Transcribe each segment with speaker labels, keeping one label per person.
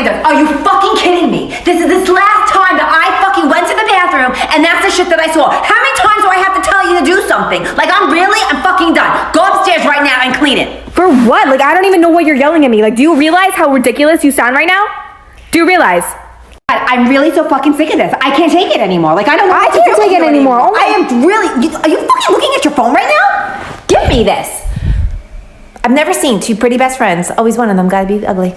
Speaker 1: fucking done. Are you fucking kidding me? This is this last time that I fucking went to the bathroom and that's the shit that I saw. How many times do I have to tell you to do something? Like, I'm fucking done. Go upstairs right now and clean it.
Speaker 2: For what? Like, I don't even know why you're yelling at me. Like, do you realize how ridiculous you sound right now? Do you realize?
Speaker 1: I'm really so fucking sick of this. I can't take it anymore. Like, I don't know what to do.
Speaker 2: I can't take it anymore.
Speaker 1: I am really... Are you fucking looking at your phone right now? Give me this. I've never seen two pretty best friends. Always one of them gotta be ugly.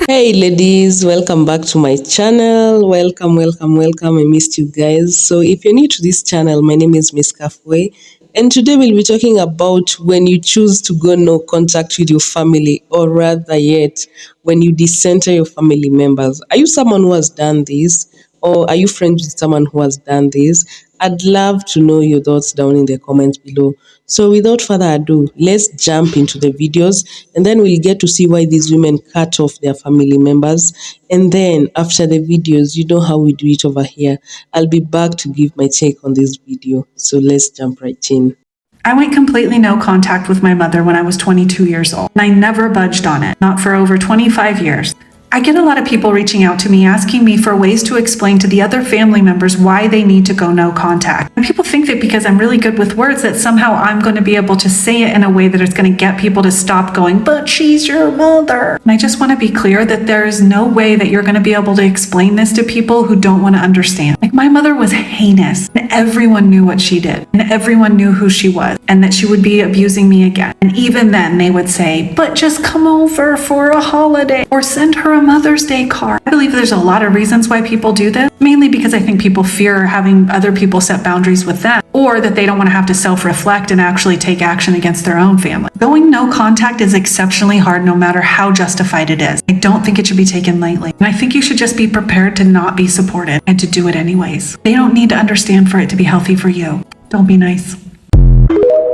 Speaker 3: Hey ladies, welcome back to my channel. Welcome. I missed you guys. So if you're new to this channel, my name is Miss Kafwe, and today we'll be talking about when you choose to go no contact with your family, or rather yet, when you decenter your family members. Are you someone who has done this, or are you friends with someone who has done this? I'd love to know your thoughts down in the comments below. So without further ado, let's jump into the videos, and then we'll get to see why these women cut off their family members. And then after the videos, you know how we do it over here. I'll be back to give my take on this video. So let's jump right in.
Speaker 4: I went completely no contact with my mother when I was 22 years old, and I never budged on it, not for over 25 years. I get a lot of people reaching out to me asking me for ways to explain to the other family members why they need to go no contact. And people think that because I'm really good with words that somehow I'm going to be able to say it in a way that it's going to get people to stop going, but she's your mother. And I just want to be clear that there is no way that you're going to be able to explain this to people who don't want to understand. Like, my mother was heinous, and everyone knew what she did, and everyone knew who she was, and that she would be abusing me again. And even then they would say, but just come over for a holiday or send her a Mother's Day card. I believe there's a lot of reasons why people do this, mainly because I think people fear having other people set boundaries with them, or that they don't want to have to self-reflect and actually take action against their own family. Going no contact is exceptionally hard no matter how justified it is. I don't think it should be taken lightly, and I think you should just be prepared to not be supported and to do it anyways. They don't need to understand for it to be healthy for you. Don't be nice.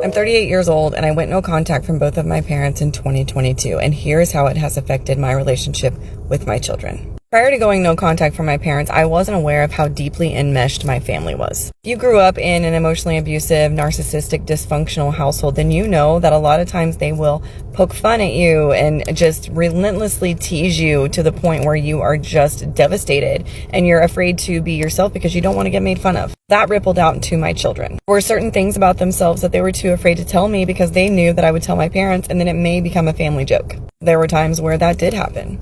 Speaker 5: I'm 38 years old and I went no contact from both of my parents in 2022, and here's how it has affected my relationship with my children. Prior to going no contact from my parents, I wasn't aware of how deeply enmeshed my family was. If you grew up in an emotionally abusive, narcissistic, dysfunctional household, then you know that a lot of times they will poke fun at you and just relentlessly tease you to the point where you are just devastated and you're afraid to be yourself because you don't want to get made fun of. That rippled out into my children. There were certain things about themselves that they were too afraid to tell me because they knew that I would tell my parents and then it may become a family joke. There were times where that did happen.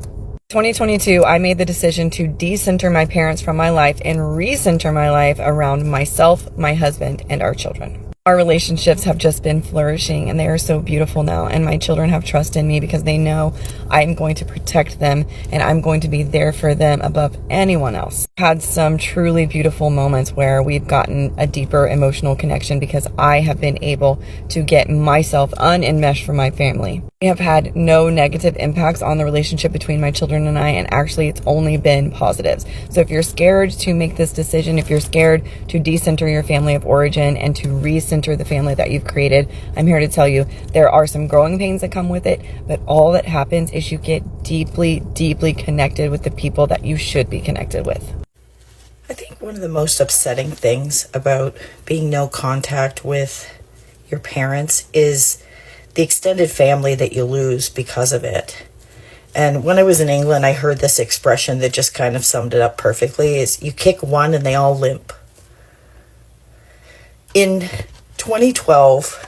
Speaker 5: 2022, I made the decision to decenter my parents from my life and recenter my life around myself, my husband, and our children. Our relationships have just been flourishing and they are so beautiful now, and my children have trust in me because they know I'm going to protect them and I'm going to be there for them above anyone else. Had some truly beautiful moments where we've gotten a deeper emotional connection because I have been able to get myself unenmeshed from my family. We have had no negative impacts on the relationship between my children and I, and actually it's only been positives. So if you're scared to make this decision, if you're scared to decenter your family of origin and to recenter the family that you've created, I'm here to tell you there are some growing pains that come with it, but all that happens is you get deeply, deeply connected with the people that you should be connected with.
Speaker 6: I think one of the most upsetting things about being no contact with your parents is the extended family that you lose because of it. And when I was in England, I heard this expression that just kind of summed it up perfectly, is you kick one and they all limp. In 2012,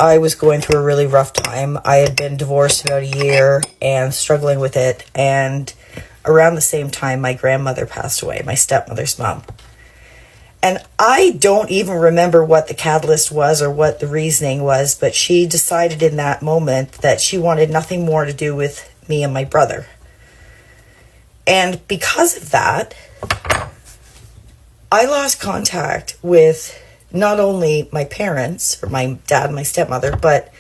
Speaker 6: I was going through a really rough time. I had been divorced about a year and struggling with it. And around the same time, my grandmother passed away, my stepmother's mom. And I don't even remember what the catalyst was or what the reasoning was, but she decided in that moment that she wanted nothing more to do with me and my brother. And because of that, I lost contact with not only my parents, or my dad and my stepmother, but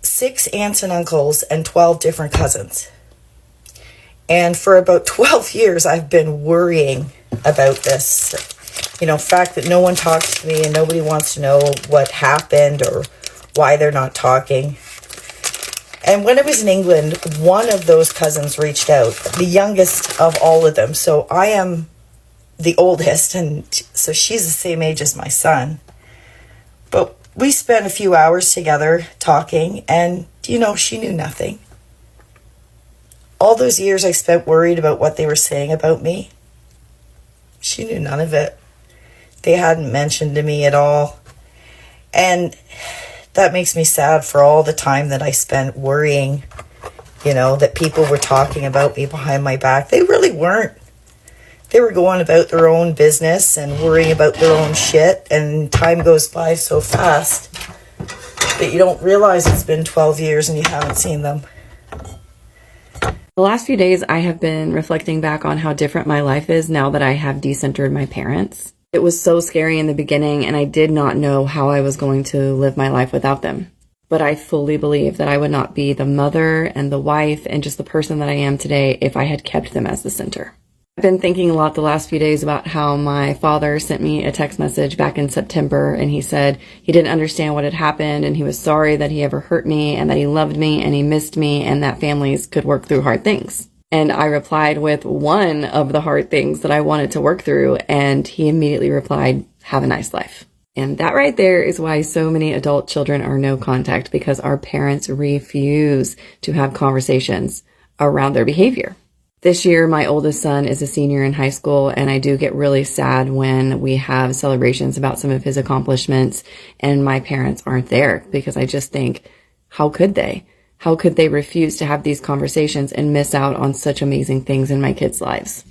Speaker 6: 6 aunts and uncles and 12 different cousins. And for about 12 years, I've been worrying about this, fact that no one talks to me and nobody wants to know what happened or why they're not talking. And when I was in England, one of those cousins reached out, the youngest of all of them. So I am the oldest, and so she's the same age as my son. But we spent a few hours together talking, and, she knew nothing. All those years I spent worried about what they were saying about me, she knew none of it. They hadn't mentioned to me at all. And that makes me sad for all the time that I spent worrying, that people were talking about me behind my back. They really weren't. They were going about their own business and worrying about their own shit, and time goes by so fast that you don't realize it's been 12 years and you haven't seen them.
Speaker 5: The last few days, I have been reflecting back on how different my life is now that I have decentered my parents. It was so scary in the beginning, and I did not know how I was going to live my life without them. But I fully believe that I would not be the mother and the wife and just the person that I am today if I had kept them as the center. I've been thinking a lot the last few days about how my father sent me a text message back in September, and he said he didn't understand what had happened, and he was sorry that he ever hurt me, and that he loved me, and he missed me, and that families could work through hard things. And I replied with one of the hard things that I wanted to work through, and he immediately replied, "Have a nice life." And that right there is why so many adult children are no contact, because our parents refuse to have conversations around their behavior. This year, my oldest son is a senior in high school, and I do get really sad when we have celebrations about some of his accomplishments and my parents aren't there, because I just think, how could they? How could they refuse to have these conversations and miss out on such amazing things in my kids' lives?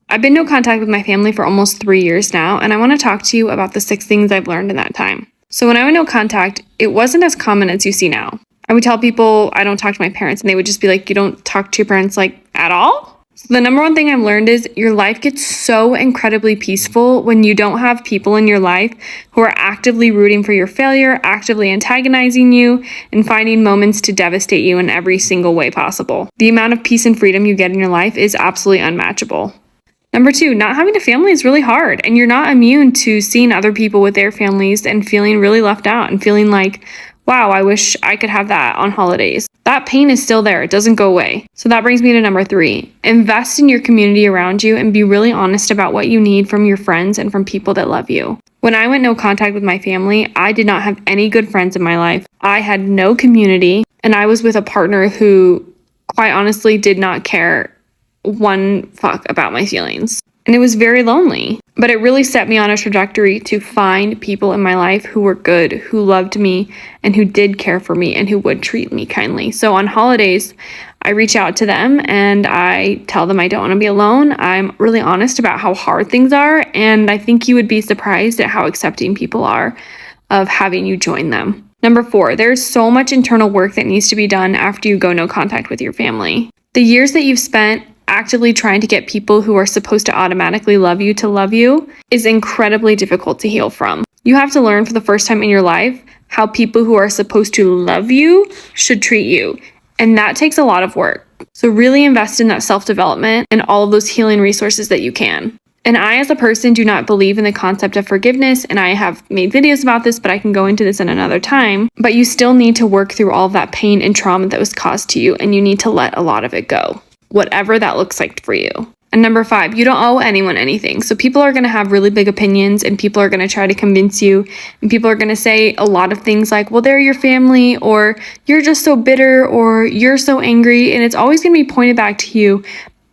Speaker 2: I've been no contact with my family for almost 3 years now, and I want to talk to you about the 6 things I've learned in that time. So when I went no contact, it wasn't as common as you see now. I would tell people I don't talk to my parents, and they would just be like, "You don't talk to your parents at all?" So the number one thing I've learned is your life gets so incredibly peaceful when you don't have people in your life who are actively rooting for your failure, actively antagonizing you, and finding moments to devastate you in every single way possible. The amount of peace and freedom you get in your life is absolutely unmatchable. Number 2, not having a family is really hard, and you're not immune to seeing other people with their families and feeling really left out and feeling like, wow, I wish I could have that on holidays. That pain is still there. It doesn't go away. So that brings me to number 3. Invest in your community around you and be really honest about what you need from your friends and from people that love you. When I went no contact with my family, I did not have any good friends in my life. I had no community, and I was with a partner who, quite honestly, did not care one fuck about my feelings. And it was very lonely. But it really set me on a trajectory to find people in my life who were good, who loved me, and who did care for me, and who would treat me kindly. So on holidays, I reach out to them and I tell them I don't want to be alone. I'm really honest about how hard things are, and I think you would be surprised at how accepting people are of having you join them. Number 4, there's so much internal work that needs to be done after you go no contact with your family. The years that you've spent actively trying to get people who are supposed to automatically love you to love you is incredibly difficult to heal from. You have to learn for the first time in your life how people who are supposed to love you should treat you. And that takes a lot of work. So really invest in that self-development and all of those healing resources that you can. And I, as a person, do not believe in the concept of forgiveness, and I have made videos about this, but I can go into this in another time. But you still need to work through all of that pain and trauma that was caused to you, and you need to let a lot of it go, whatever that looks like for you. And number 5, you don't owe anyone anything. So people are going to have really big opinions, and people are going to try to convince you, and people are going to say a lot of things like, well, they're your family, or you're just so bitter, or you're so angry, and it's always going to be pointed back to you,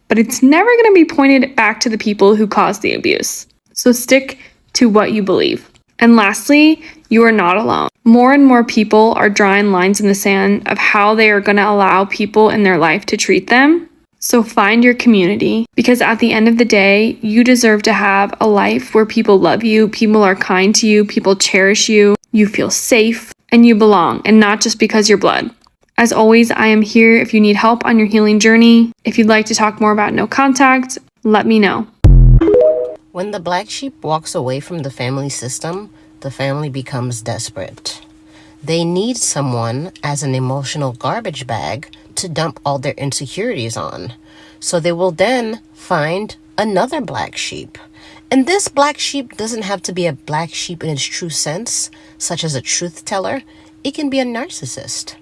Speaker 2: but it's never going to be pointed back to the people who caused the abuse. So stick to what you believe. And lastly, you are not alone. More and more people are drawing lines in the sand of how they are going to allow people in their life to treat them. So find your community, because at the end of the day, you deserve to have a life where people love you, people are kind to you, people cherish you, you feel safe, and you belong, and not just because you're blood. As always, I am here if you need help on your healing journey. If you'd like to talk more about no contact, let me know.
Speaker 7: When the black sheep walks away from the family system, the family becomes desperate. They need someone as an emotional garbage bag to dump all their insecurities on. So they will then find another black sheep. And this black sheep doesn't have to be a black sheep in its true sense, such as a truth teller. It can be a narcissist.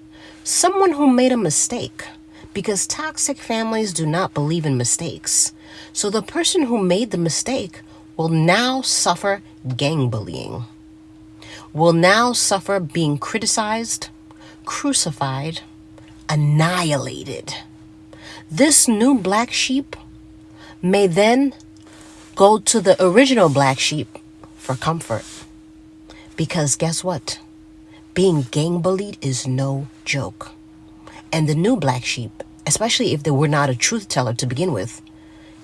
Speaker 7: Someone who made a mistake, because toxic families do not believe in mistakes. So the person who made the mistake will now suffer gang bullying, will now suffer being criticized, crucified, annihilated. This new black sheep may then go to the original black sheep for comfort. Because guess what? Being gang bullied is no joke. And the new black sheep, especially if they were not a truth teller to begin with,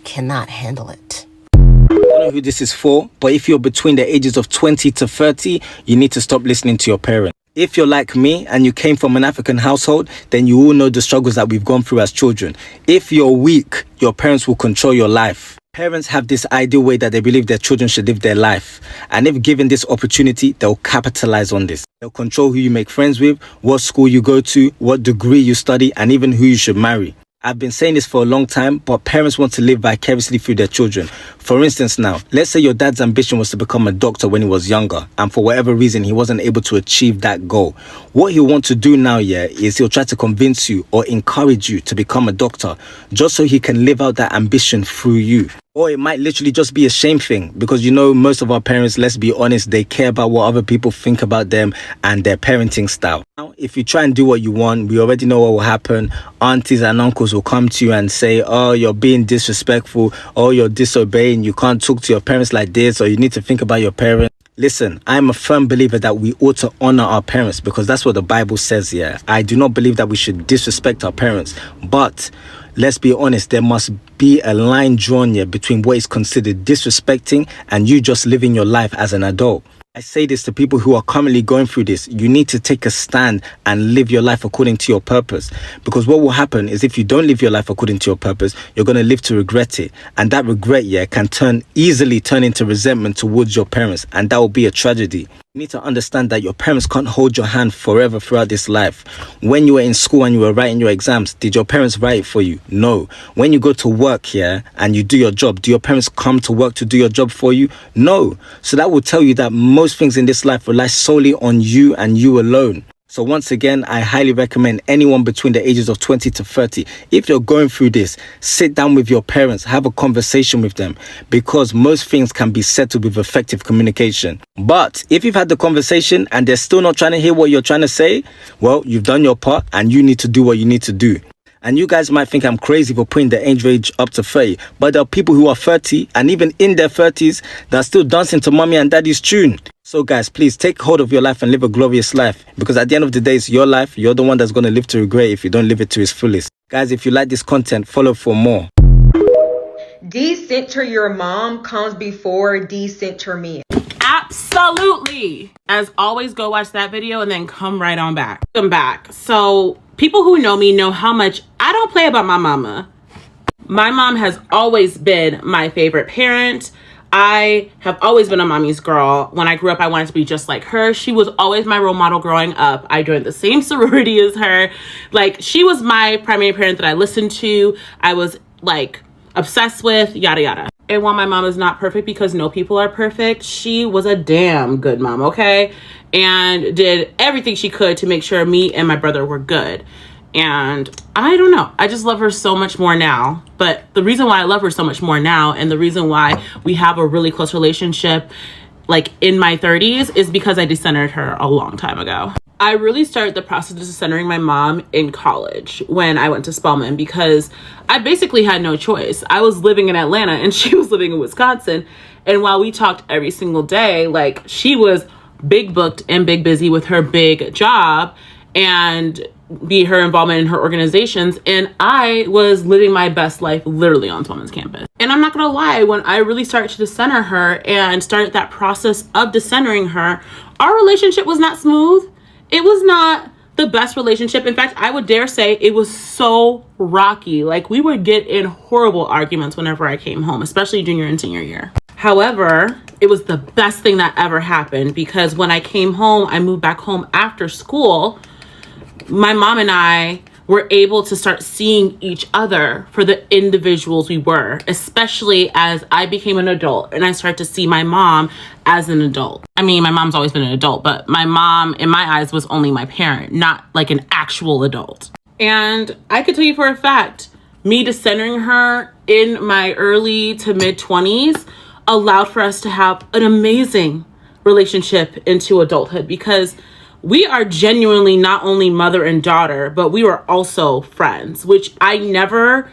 Speaker 7: cannot handle it.
Speaker 8: I don't know who this is for, but if you're between the ages of 20 to 30, you need to stop listening to your parents. If you're like me and you came from an African household, then you all know the struggles that we've gone through as children. If you're weak, your parents will control your life. Parents have this ideal way that they believe their children should live their life. And if given this opportunity, they'll capitalize on this. They'll control who you make friends with, what school you go to, what degree you study, and even who you should marry. I've been saying this for a long time, but parents want to live vicariously through their children. For instance now, let's say your dad's ambition was to become a doctor when he was younger, and for whatever reason, he wasn't able to achieve that goal. What he'll want to do now, is he'll try to convince you or encourage you to become a doctor, just so he can live out that ambition through you. Or it might literally just be a shame thing, because most of our parents, let's be honest, they care about what other people think about them and their parenting style. Now, if you try and do what you want, we already know what will happen. Aunties and uncles will come to you and say, oh, you're being disrespectful, or you're disobeying, you can't talk to your parents like this, or you need to think about your parents. Listen, I'm a firm believer that we ought to honor our parents, because that's what the Bible says here. I do not believe that we should disrespect our parents, but let's be honest, there must be a line drawn here between what is considered disrespecting and you just living your life as an adult. I say this to people who are currently going through this. You need to take a stand and live your life according to your purpose. Because what will happen is if you don't live your life according to your purpose, you're going to live to regret it. And that regret, can easily turn into resentment towards your parents. And that will be a tragedy. You need to understand that your parents can't hold your hand forever throughout this life. When you were in school and you were writing your exams, did your parents write it for you? No. When you go to work and you do your job, do your parents come to work to do your job for you? No. So that will tell you that most things in this life rely solely on you and you alone. So once again, I highly recommend anyone between the ages of 20 to 30, if you're going through this, sit down with your parents, have a conversation with them, because most things can be settled with effective communication. But if you've had the conversation and they're still not trying to hear what you're trying to say, well, you've done your part and you need to do what you need to do. And you guys might think I'm crazy for putting the age range up to 30, but there are people who are 30 and even in their 30s that are still dancing to mommy and daddy's tune. So guys, please take hold of your life and live a glorious life, because at the end of the day, it's your life. You're the one that's going to live to regret if you don't live it to its fullest. Guys, if you like this content, follow for more.
Speaker 9: Decenter your mom comes before decenter me.
Speaker 10: Absolutely. As always, go watch that video and then come right on back. Come back. So people who know me know how much I don't play about my mama. My mom has always been my favorite parent. I have always been a mommy's girl. When I grew up, I wanted to be just like her. She was always my role model growing up. I joined the same sorority as her. She was my primary parent that I listened to. I was obsessed with, yada, yada. And while my mom is not perfect, because no people are perfect, she was a damn good mom, okay? And did everything she could to make sure me and my brother were good. And I don't know, I just love her so much more now. But the reason why I love her so much more now, and the reason why we have a really close relationship in my 30s, is because I decentered her a long time ago. I really started the process of decentering my mom in college when I went to Spelman, because I basically had no choice. I was living in Atlanta and she was living in Wisconsin. And while we talked every single day, she was big booked and big busy with her big job and her involvement in her organizations. And I was living my best life literally on Spelman's campus. And I'm not going to lie, when I really started to decenter her and started that process of decentering her, our relationship was not smooth. It was not the best relationship. In fact, I would dare say it was so rocky. We would get in horrible arguments whenever I came home, especially junior and senior year. However, it was the best thing that ever happened, because when I came home, I moved back home after school. My mom and I were able to start seeing each other for the individuals we were, especially as I became an adult and I started to see my mom as an adult. I mean, my mom's always been an adult, but my mom, in my eyes, was only my parent, not an actual adult. And I could tell you for a fact, me decentering her in my early to mid 20s allowed for us to have an amazing relationship into adulthood, because we are genuinely not only mother and daughter, but we were also friends, which I never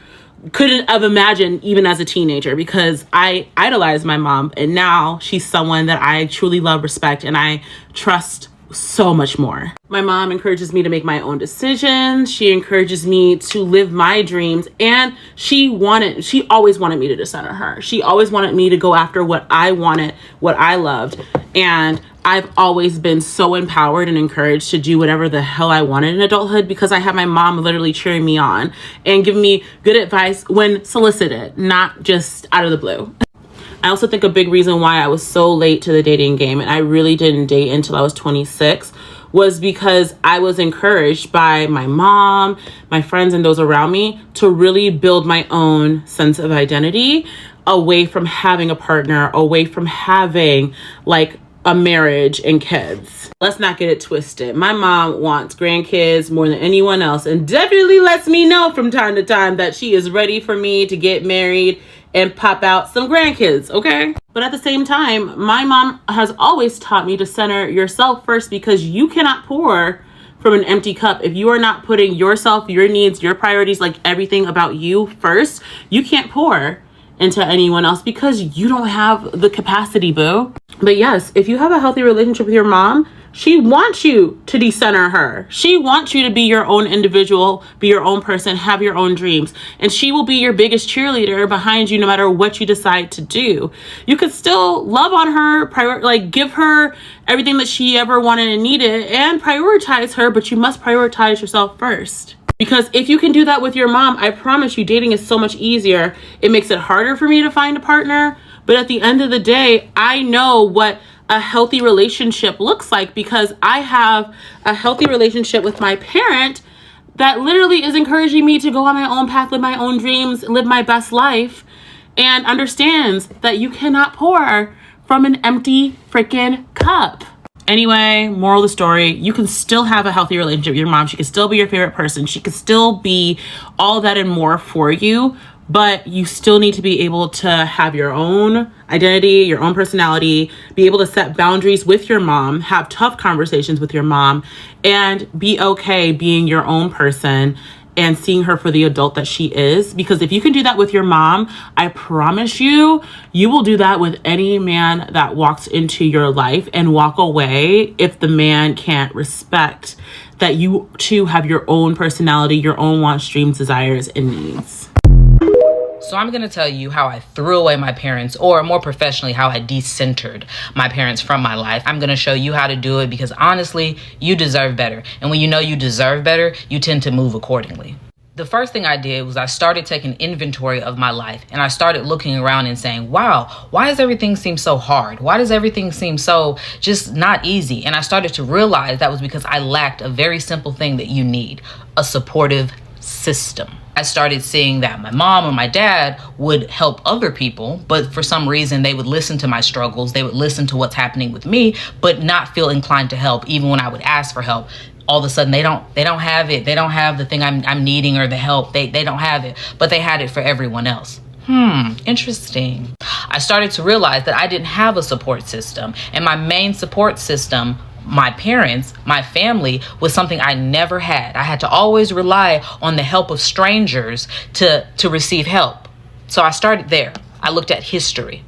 Speaker 10: couldn't have imagined even as a teenager, because I idolized my mom, and now she's someone that I truly love, respect, and I trust so much more. My mom encourages me to make my own decisions. She encourages me to live my dreams, and she always wanted me to decenter her. She always wanted me to go after what I wanted, what I loved, and I've always been so empowered and encouraged to do whatever the hell I wanted in adulthood, because I had my mom literally cheering me on and giving me good advice when solicited, not just out of the blue. I also think a big reason why I was so late to the dating game, and I really didn't date until I was 26, was because I was encouraged by my mom, my friends, and those around me to really build my own sense of identity away from having a partner, away from having like a marriage and kids. Let's not get it twisted. My mom wants grandkids more than anyone else, and definitely lets me know from time to time that she is ready for me to get married and pop out some grandkids, okay? But at the same time, my mom has always taught me to center yourself first, because you cannot pour from an empty cup. If you are not putting yourself, your needs, your priorities, like everything about you first, you can't pour into anyone else, because you don't have the capacity, boo. But yes, if you have a healthy relationship with your mom, she wants you to decenter her. She wants you to be your own individual, be your own person, have your own dreams. And she will be your biggest cheerleader behind you no matter what you decide to do. You could still love on her, give her everything that she ever wanted and needed, and prioritize her, but you must prioritize yourself first. Because if you can do that with your mom, I promise you, dating is so much easier. It makes it harder for me to find a partner, but at the end of the day, I know what a healthy relationship looks like, because I have a healthy relationship with my parent that literally is encouraging me to go on my own path, live my own dreams, live my best life, and understands that you cannot pour from an empty freaking cup. Anyway, moral of the story, you can still have a healthy relationship with your mom. She can still be your favorite person. She can still be all that and more for you, but you still need to be able to have your own identity, your own personality, be able to set boundaries with your mom, have tough conversations with your mom, and be okay being your own person and seeing her for the adult that she is. Because if you can do that with your mom, I promise you, you will do that with any man that walks into your life, and walk away if the man can't respect that you too have your own personality, your own wants, dreams, desires, and needs.
Speaker 11: So I'm going to tell you how I threw away my parents, or more professionally, how I decentered my parents from my life. I'm going to show you how to do it, because honestly, you deserve better. And when you know you deserve better, you tend to move accordingly. The first thing I did was I started taking inventory of my life, and I started looking around and saying, wow, why does everything seem so hard? Why does everything seem so just not easy? And I started to realize that was because I lacked a very simple thing that you need: a supportive system. I started seeing that my mom or my dad would help other people, but for some reason they would listen to my struggles. They would listen to what's happening with me, but not feel inclined to help. Even when I would ask for help, all of a sudden they don't have it. They don't have the thing I'm needing, or the help. They don't have it, but they had it for everyone else. Interesting. I started to realize that I didn't have a support system, and my main support system, my parents, my family, was something I never had. I had to always rely on the help of strangers to receive help. So I started there. I looked at history.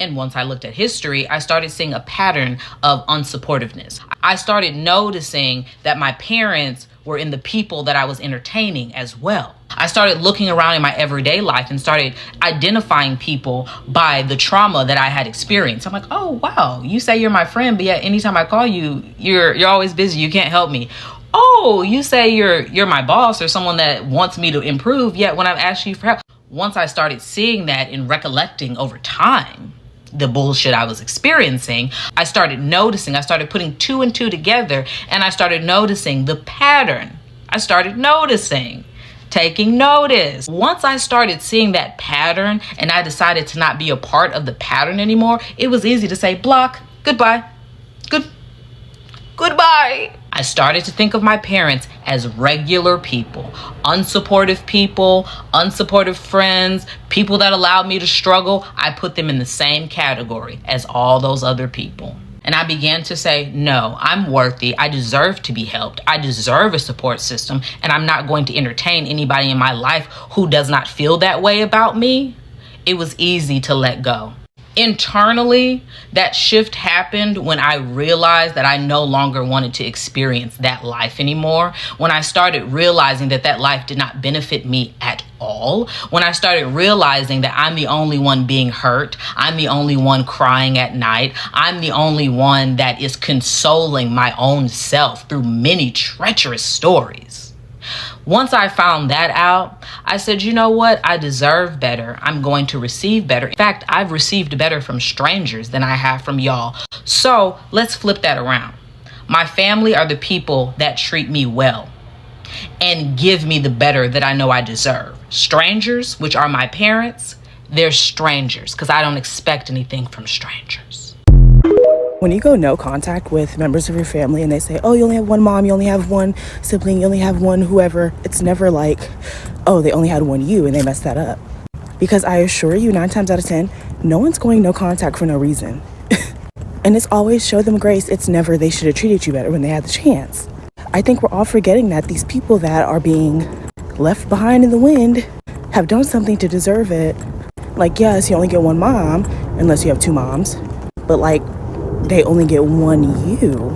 Speaker 11: And once I looked at history, I started seeing a pattern of unsupportiveness. I started noticing that my parents were in the people that I was entertaining as well. I started looking around in my everyday life and started identifying people by the trauma that I had experienced. I'm like, oh, wow, you say you're my friend, but yet anytime I call you, you're always busy. You can't help me. Oh, you say you're my boss or someone that wants me to improve, yet when I've asked you for help. Once I started seeing that and recollecting over time the bullshit I was experiencing, I started noticing, I started putting two and two together, and I started noticing the pattern. I started noticing, taking notice. Once I started seeing that pattern and I decided to not be a part of the pattern anymore, it was easy to say, block, goodbye, goodbye. I started to think of my parents as regular people, unsupportive friends, people that allowed me to struggle. I put them in the same category as all those other people. And I began to say, no, I'm worthy. I deserve to be helped. I deserve a support system. And I'm not going to entertain anybody in my life who does not feel that way about me. It was easy to let go. Internally, that shift happened when I realized that I no longer wanted to experience that life anymore. When I started realizing that that life did not benefit me at all. When I started realizing that I'm the only one being hurt. I'm the only one crying at night. I'm the only one that is consoling my own self through many treacherous stories. Once I found that out, I said, you know what? I deserve better. I'm going to receive better. In fact, I've received better from strangers than I have from y'all. So let's flip that around. My family are the people that treat me well and give me the better that I know I deserve. Strangers, which are my parents, they're strangers because I don't expect anything from strangers.
Speaker 12: When you go no contact with members of your family and they say, oh, you only have one mom, you only have one sibling, you only have one whoever, it's never like, oh, they only had one you and they messed that up. Because I assure you, 9 times out of 10, no one's going no contact for no reason. And it's always show them grace. It's never they should have treated you better when they had the chance. I think we're all forgetting that these people that are being left behind in the wind have done something to deserve it. Like, yes, you only get one mom unless you have 2 moms, but like, they only get one you.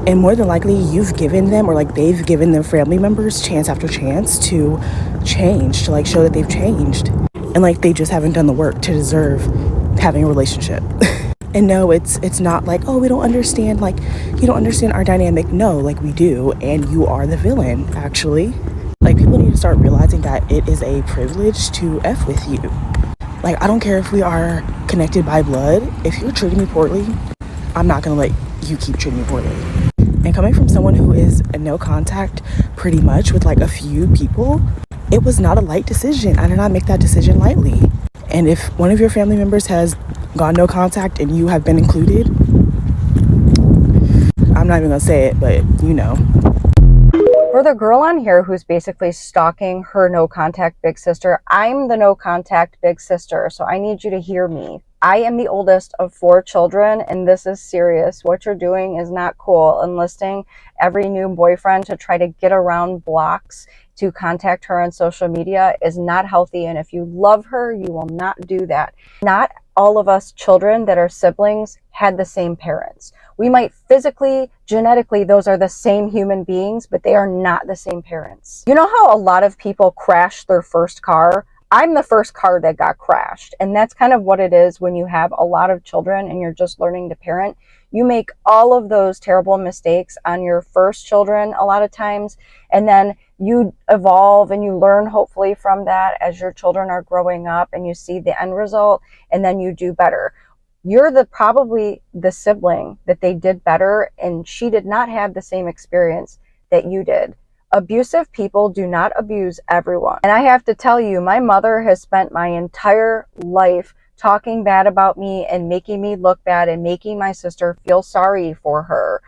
Speaker 12: And more than likely you've given them, or like they've given their family members chance after chance to change, to like show that they've changed. And like they just haven't done the work to deserve having a relationship. And no, it's not like, oh, we don't understand, like you don't understand our dynamic. No, like we do, and you are the villain, actually. Like people need to start realizing that it is a privilege to F with you. Like I don't care if we are connected by blood. If you're treating me poorly, I'm not gonna let you keep treating me poorly. And coming from someone who is a no contact pretty much with like a few people, it was not a light decision. I did not make that decision lightly. And if one of your family members has gone no contact and you have been included, I'm not even gonna say it, but you know.
Speaker 13: For the girl on here who's basically stalking her no contact big sister, I'm the no contact big sister, so I need you to hear me. I am the oldest of 4 children, and this is serious. What you're doing is not cool. Enlisting every new boyfriend to try to get around blocks to contact her on social media is not healthy, and if you love her, you will not do that. Not all of us children that are siblings had the same parents. We might physically, genetically, those are the same human beings, but they are not the same parents. You know how a lot of people crash their first car? I'm the first car that got crashed. And that's kind of what it is when you have a lot of children and you're just learning to parent. You make all of those terrible mistakes on your first children a lot of times. And then you evolve and you learn hopefully from that as your children are growing up and you see the end result and then you do better. You're probably the sibling that they did better, and she did not have the same experience that you did. Abusive people do not abuse everyone. And I have to tell you, my mother has spent my entire life talking bad about me and making me look bad and making my sister feel sorry for her,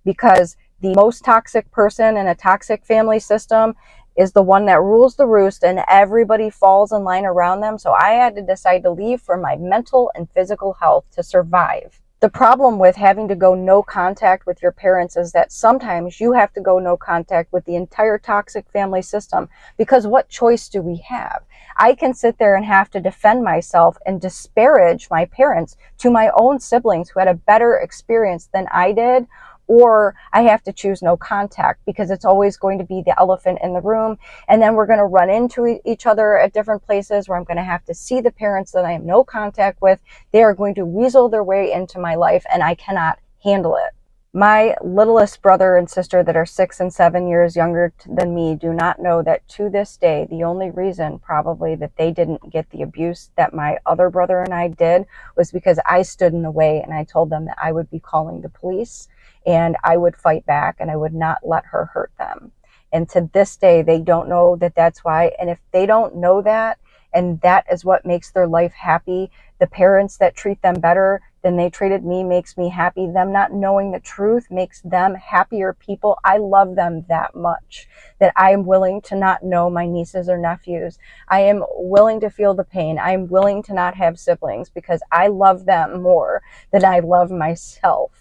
Speaker 13: because the most toxic person in a toxic family system is the one that rules the roost and everybody falls in line around them. So I had to decide to leave for my mental and physical health to survive. The problem with having to go no contact with your parents is that sometimes you have to go no contact with the entire toxic family system, because what choice do we have? I can sit there and have to defend myself and disparage my parents to my own siblings who had a better experience than I did, or I have to choose no contact because it's always going to be the elephant in the room. And then we're going to run into each other at different places where I'm going to have to see the parents that I have no contact with. They are going to weasel their way into my life and I cannot handle it. My littlest brother and sister that are 6 and 7 years younger than me do not know that to this day, the only reason probably that they didn't get the abuse that my other brother and I did was because I stood in the way and I told them that I would be calling the police and I would fight back and I would not let her hurt them. And to this day, they don't know that that's why. And if they don't know that, and that is what makes their life happy, the parents that treat them better than they treated me makes me happy. Them not knowing the truth makes them happier people. I love them that much that I am willing to not know my nieces or nephews. I am willing to feel the pain. I am willing to not have siblings because I love them more than I love myself.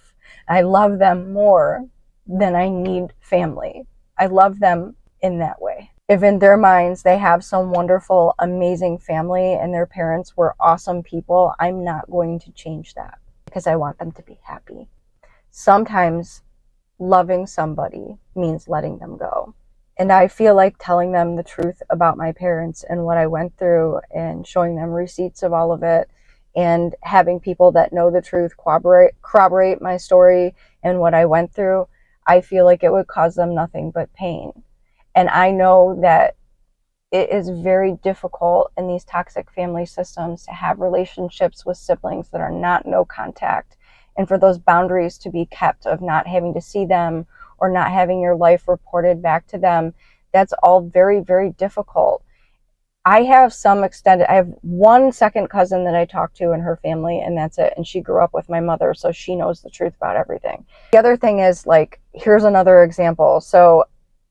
Speaker 13: I love them more than I need family. I love them in that way. If in their minds they have some wonderful, amazing family and their parents were awesome people, I'm not going to change that because I want them to be happy. Sometimes loving somebody means letting them go. And I feel like telling them the truth about my parents and what I went through and showing them receipts of all of it and having people that know the truth corroborate my story and what I went through, I feel like it would cause them nothing but pain. And I know that it is very difficult in these toxic family systems to have relationships with siblings that are not no contact, and for those boundaries to be kept of not having to see them or not having your life reported back to them. That's all very, very difficult. I have one second cousin that I talk to and her family, and that's it. And she grew up with my mother, so she knows the truth about everything. The other thing is, like, here's another example. So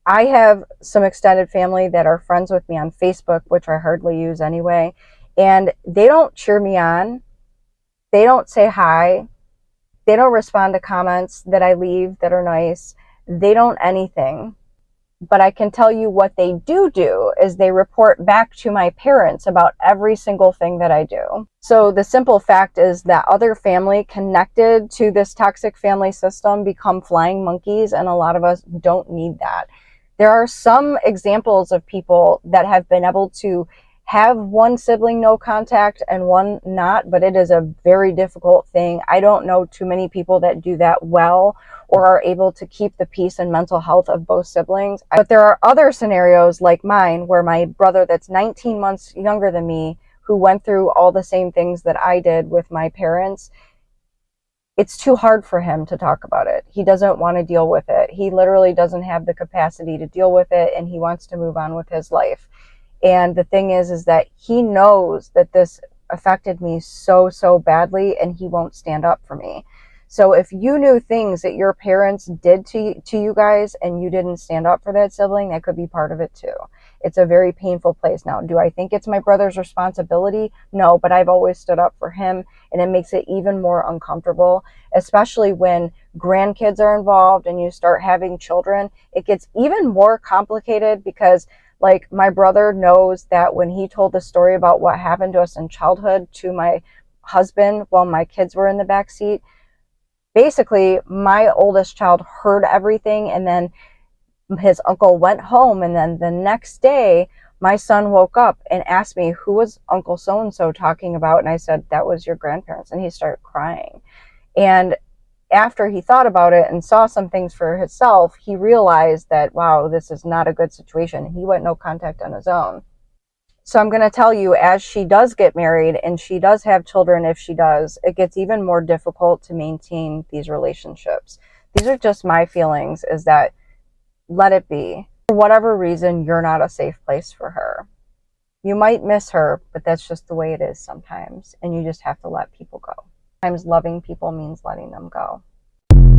Speaker 13: I have some extended family that are friends with me on Facebook, which I hardly use anyway, and they don't cheer me on. They don't say hi. They don't respond to comments that I leave that are nice. They don't anything. But I can tell you what they do is they report back to my parents about every single thing that I do. So the simple fact is that other family connected to this toxic family system become flying monkeys, and a lot of us don't need that. There are some examples of people that have been able to have one sibling no contact and one not, but it is a very difficult thing. I don't know too many people that do that well or are able to keep the peace and mental health of both siblings. But there are other scenarios like mine where my brother that's 19 months younger than me, who went through all the same things that I did with my parents, it's too hard for him to talk about it. He doesn't want to deal with it. He literally doesn't have the capacity to deal with it, and he wants to move on with his life. And the thing is that he knows that this affected me so badly, and he won't stand up for me. So if you knew things that your parents did to you guys and you didn't stand up for that sibling, that could be part of it too. It's a very painful place. Now, do I think it's my brother's responsibility? No, but I've always stood up for him, and it makes it even more uncomfortable, especially when grandkids are involved and you start having children. It gets even more complicated because, like, my brother knows that when he told the story about what happened to us in childhood to my husband while my kids were in the back seat, basically my oldest child heard everything, and then his uncle went home, and then the next day my son woke up and asked me, who was Uncle so-and-so talking about? And I said, that was your grandparents. And he started crying. And after he thought about it and saw some things for himself, he realized that, wow, this is not a good situation. He went no contact on his own. So I'm going to tell you, as she does get married and she does have children, if she does, it gets even more difficult to maintain these relationships. These are just my feelings, is that let it be. For whatever reason, you're not a safe place for her. You might miss her, but that's just the way it is sometimes. And you just have to let people go. Sometimes loving people means letting them go.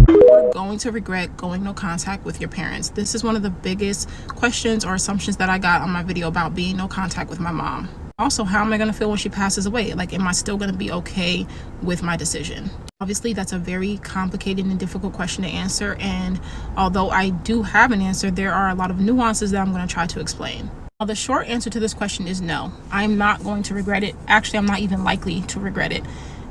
Speaker 14: You're going to regret going no contact with your parents. This is one of the biggest questions or assumptions that I got on my video about being no contact with my mom. Also, how am I going to feel when she passes away? Like, am I still going to be okay with my decision? Obviously, that's a very complicated and difficult question to answer. And although I do have an answer, there are a lot of nuances that I'm going to try to explain. Now, the short answer to this question is no. I'm not going to regret it. Actually, I'm not even likely to regret it.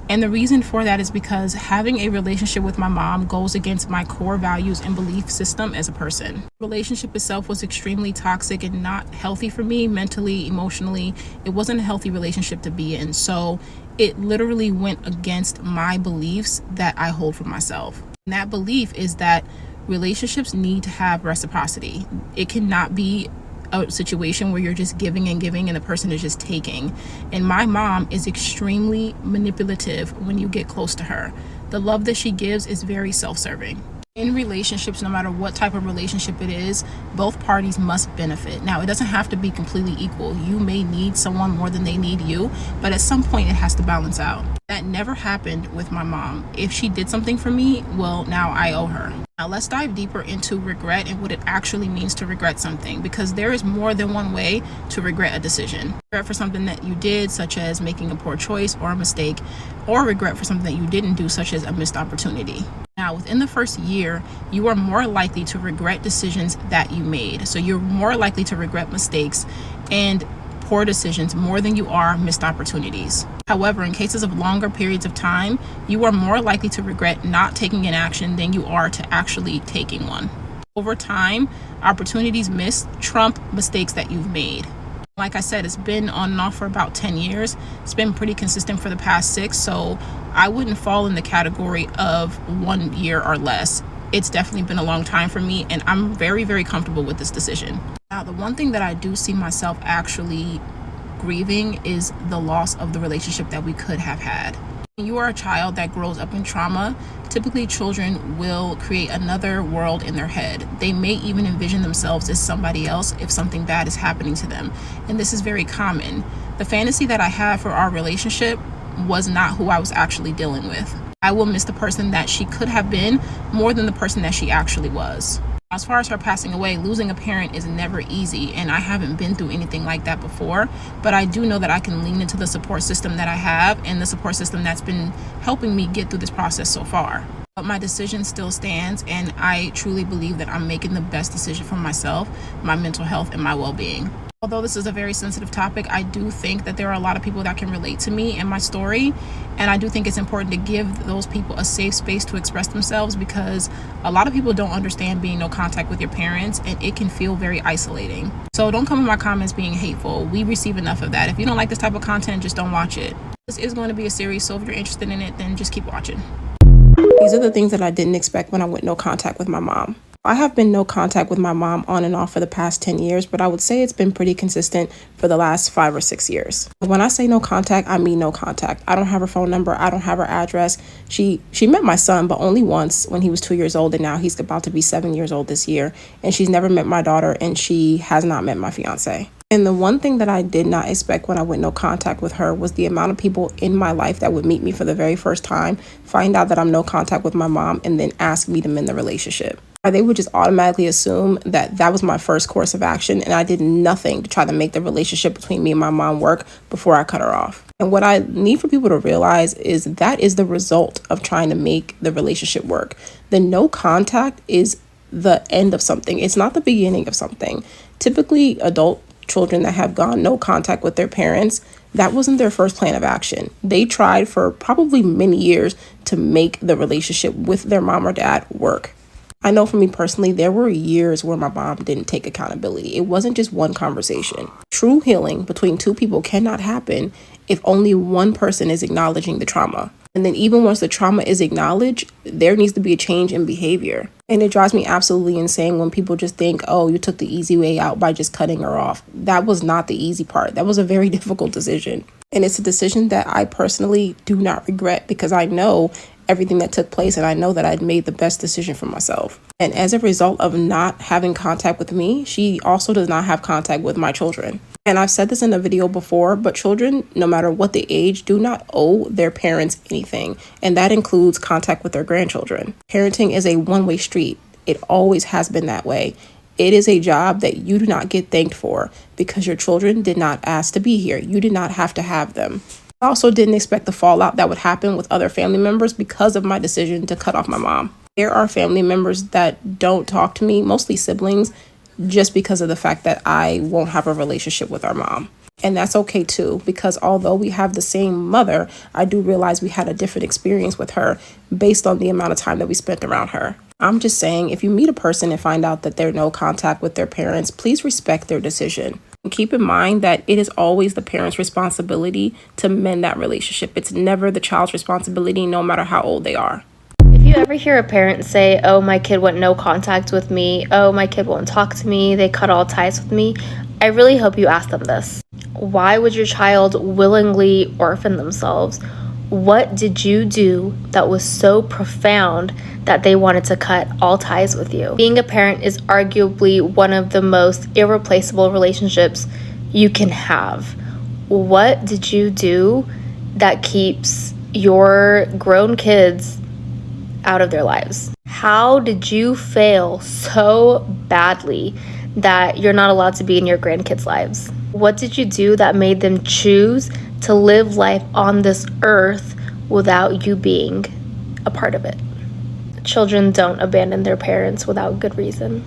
Speaker 14: And the reason for that is because having a relationship with my mom goes against my core values and belief system as a person. The relationship itself was extremely toxic and not healthy for me mentally, emotionally. It wasn't a healthy relationship to be in. So it literally went against my beliefs that I hold for myself. And that belief is that relationships need to have reciprocity. It cannot be a situation where you're just giving and giving and the person is just taking. And my mom is extremely manipulative when you get close to her. The love that she gives is very self-serving. In relationships, no matter what type of relationship it is, both parties must benefit. Now, it doesn't have to be completely equal. You may need someone more than they need you, but at some point it has to balance out. That never happened with my mom. If she did something for me, well, now I owe her. Now let's dive deeper into regret and what it actually means to regret something, because there is more than one way to regret a decision. Regret for something that you did, such as making a poor choice or a mistake, or regret for something that you didn't do, such as a missed opportunity. Now, within the first year, you are more likely to regret decisions that you made. So you're more likely to regret mistakes and poor decisions more than you are missed opportunities. However, in cases of longer periods of time, you are more likely to regret not taking an action than you are to actually taking one. Over time, opportunities missed trump mistakes that you've made. Like I said, it's been on and off for about 10 years. It's been pretty consistent for the past 6, so I wouldn't fall in the category of 1 year or less. It's definitely been a long time for me, and I'm very, very comfortable with this decision. Now, the one thing that I do see myself actually grieving is the loss of the relationship that we could have had. When you are a child that grows up in trauma, typically children will create another world in their head. They may even envision themselves as somebody else if something bad is happening to them. And this is very common. The fantasy that I had for our relationship was not who I was actually dealing with. I will miss the person that she could have been more than the person that she actually was. As far as her passing away, losing a parent is never easy, and I haven't been through anything like that before, but I do know that I can lean into the support system that I have and the support system that's been helping me get through this process so far. But my decision still stands, and I truly believe that I'm making the best decision for myself, my mental health, and my well-being. Although this is a very sensitive topic, I do think that there are a lot of people that can relate to me and my story, and I do think it's important to give those people a safe space to express themselves, because a lot of people don't understand being no contact with your parents, and it can feel very isolating. So don't come in my comments being hateful. We receive enough of that. If you don't like this type of content, just don't watch it. This is going to be a series, so if you're interested in it, then just keep watching. These are the things that I didn't expect when I went no contact with my mom. I have been no contact with my mom on and off for the past 10 years, but I would say it's been pretty consistent for the last 5 or 6 years. When I say no contact, I mean no contact. I don't have her phone number. I don't have her address. She met my son, but only once when he was 2 years old, and now he's about to be 7 years old this year. And she's never met my daughter, and she has not met my fiance. And the one thing that I did not expect when I went no contact with her was the amount of people in my life that would meet me for the very first time, find out that I'm no contact with my mom, and then ask me to mend the relationship. Or they would just automatically assume that that was my first course of action, and I did nothing to try to make the relationship between me and my mom work before I cut her off. And what I need for people to realize is that is the result of trying to make the relationship work. The no contact is the end of something. It's not the beginning of something. Typically, adult children that have gone no contact with their parents, that wasn't their first plan of action. They tried for probably many years to make the relationship with their mom or dad work. I know for me personally, there were years where my mom didn't take accountability. It wasn't just one conversation. True healing between two people cannot happen if only one person is acknowledging the trauma. And then even once the trauma is acknowledged, there needs to be a change in behavior. And it drives me absolutely insane when people just think, oh, you took the easy way out by just cutting her off. That was not the easy part. That was a very difficult decision. And it's a decision that I personally do not regret, because I know everything that took place, and I know that I'd made the best decision for myself. And as a result of not having contact with me, she also does not have contact with my children. And I've said this in a video before, but children, no matter what the age, do not owe their parents anything. And that includes contact with their grandchildren. Parenting is a one-way street. It always has been that way. It is a job that you do not get thanked for, because your children did not ask to be here. You did not have to have them. I also didn't expect the fallout that would happen with other family members because of my decision to cut off my mom. There are family members that don't talk to me, mostly siblings, just because of the fact that I won't have a relationship with our mom. And that's okay too, because although we have the same mother, I do realize we had a different experience with her based on the amount of time that we spent around her. I'm just saying, if you meet a person and find out that they're no contact with their parents, please respect their decision. And keep in mind that it is always the parent's responsibility to mend that relationship. It's never the child's responsibility, no matter how old they are.
Speaker 2: If you ever hear a parent say, oh, my kid went no contact with me, oh, my kid won't talk to me, they cut all ties with me, I really hope you ask them this. Why would your child willingly orphan themselves? What did you do that was so profound that they wanted to cut all ties with you? Being a parent is arguably one of the most irreplaceable relationships you can have. What did you do that keeps
Speaker 15: your grown kids out of their lives? How did you fail so badly that you're not allowed to be in your grandkids' lives? What did you do that made them choose to live life on this earth without you being a part of it? Children don't abandon their parents without good reason.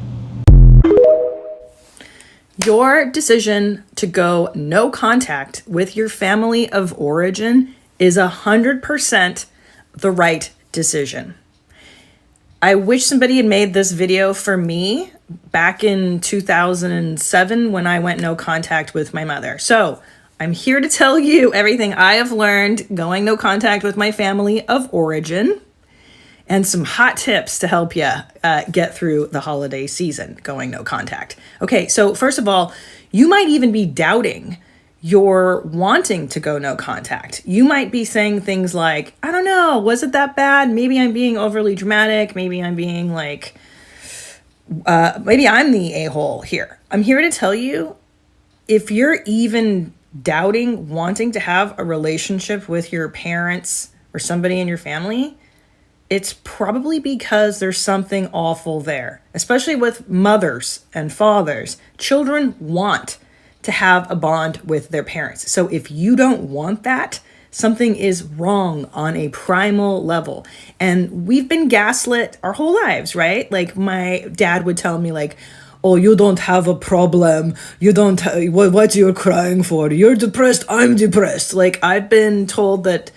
Speaker 16: Your decision to go no contact with your family of origin is 100% the right decision. I wish somebody had made this video for me back in 2007 when I went no contact with my mother. So I'm here to tell you everything I have learned going no contact with my family of origin and some hot tips to help you get through the holiday season going no contact. Okay, so first of all, you might even be doubting your wanting to go no contact. You might be saying things like, I don't know, was it that bad? Maybe I'm being overly dramatic. Maybe I'm being like, maybe I'm the a-hole here. I'm here to tell you, if you're even doubting wanting to have a relationship with your parents or somebody in your family, it's probably because there's something awful there, especially with mothers and fathers. Children want to have a bond with their parents. So if you don't want that, something is wrong on a primal level. And we've been gaslit our whole lives, right? Like my dad would tell me like, oh, you don't have a problem. You don't, what you're crying for? You're depressed, I'm depressed. Like I've been told that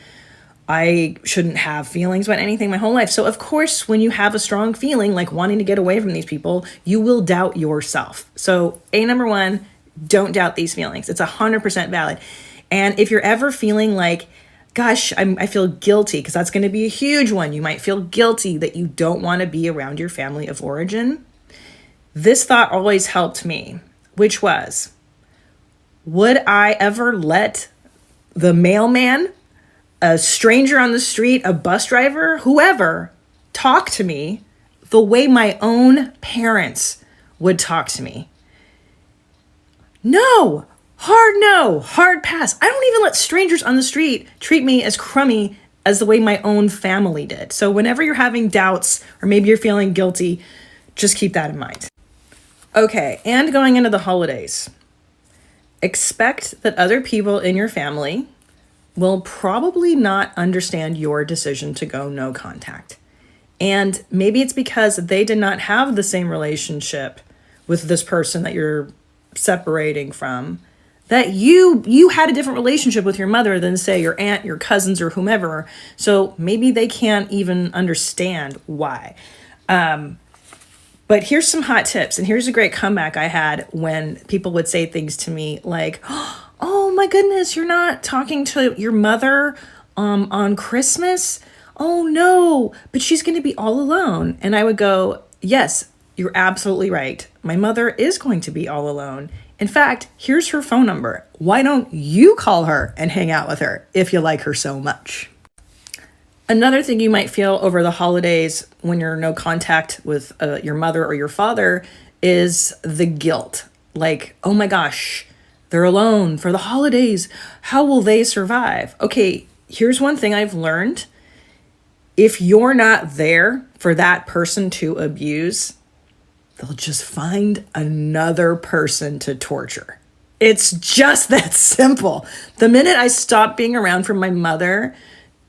Speaker 16: I shouldn't have feelings about anything my whole life. So of course, when you have a strong feeling like wanting to get away from these people, you will doubt yourself. So number one, don't doubt these feelings. It's 100% valid. And if you're ever feeling like, gosh, I feel guilty, because that's going to be a huge one. You might feel guilty that you don't want to be around your family of origin. This thought always helped me, which was, would I ever let the mailman, a stranger on the street, a bus driver, whoever, talk to me the way my own parents would talk to me? No, hard pass. I don't even let strangers on the street treat me as crummy as the way my own family did. So whenever you're having doubts or maybe you're feeling guilty, just keep that in mind. Okay, and going into the holidays, expect that other people in your family will probably not understand your decision to go no contact. And maybe it's because they did not have the same relationship with this person that you're separating from, that you had a different relationship with your mother than, say, your aunt, your cousins, or whomever. So maybe they can't even understand why. But here's some hot tips, and here's a great comeback I had when people would say things to me like, oh my goodness, you're not talking to your mother on Christmas? Oh no, but she's going to be all alone. And I would go, yes, you're absolutely right. My mother is going to be all alone. In fact, here's her phone number. Why don't you call her and hang out with her if you like her so much? Another thing you might feel over the holidays when you're no contact with your mother or your father is the guilt. Like, oh my gosh, they're alone for the holidays. How will they survive? Okay, here's one thing I've learned. If you're not there for that person to abuse, they'll just find another person to torture. It's just that simple. The minute I stopped being around for my mother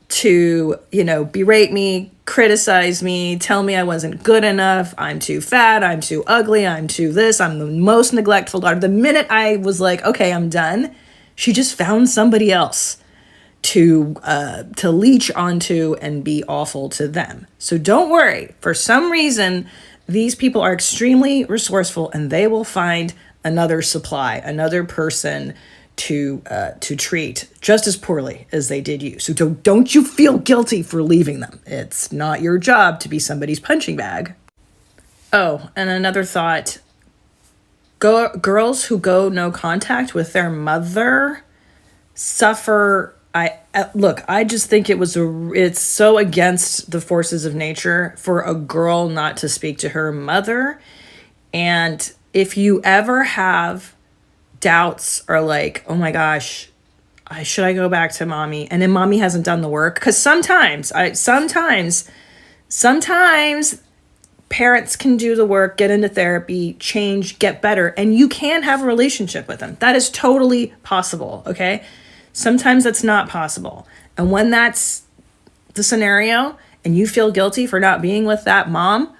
Speaker 16: to, berate me, criticize me, tell me I wasn't good enough, I'm too fat, I'm too ugly, I'm too this, I'm the most neglectful daughter. The minute I was like, okay, I'm done, she just found somebody else to leech onto and be awful to them. So don't worry. For some reason, these people are extremely resourceful and they will find another supply, another person to treat just as poorly as they did you. So don't you feel guilty for leaving them. It's not your job to be somebody's punching bag. Oh, and another thought. Girls who go no contact with their mother suffer. I just think it's so against the forces of nature for a girl not to speak to her mother. And if you ever have doubts or like, oh my gosh, should I go back to mommy? And then mommy hasn't done the work. Because sometimes parents can do the work, get into therapy, change, get better, and you can have a relationship with them. That is totally possible, okay? Sometimes that's not possible. And when that's the scenario and you feel guilty for not being with that mom,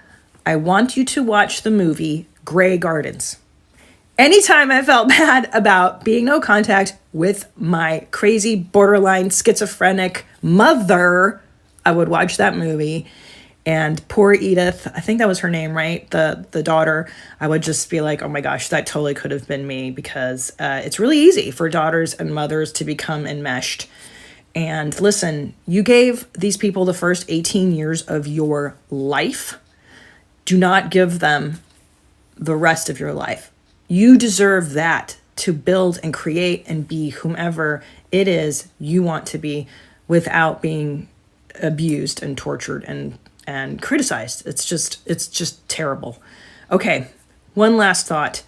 Speaker 16: I want you to watch the movie Grey Gardens. Anytime I felt bad about being no contact with my crazy borderline schizophrenic mother, I would watch that movie. And poor Edith, I think that was her name, right? The daughter, I would just be like, oh my gosh, that totally could have been me, because it's really easy for daughters and mothers to become enmeshed. And listen, you gave these people the first 18 years of your life. Do not give them the rest of your life. You deserve that to build and create and be whomever it is you want to be without being abused and tortured and criticized. It's just terrible. Okay, one last thought.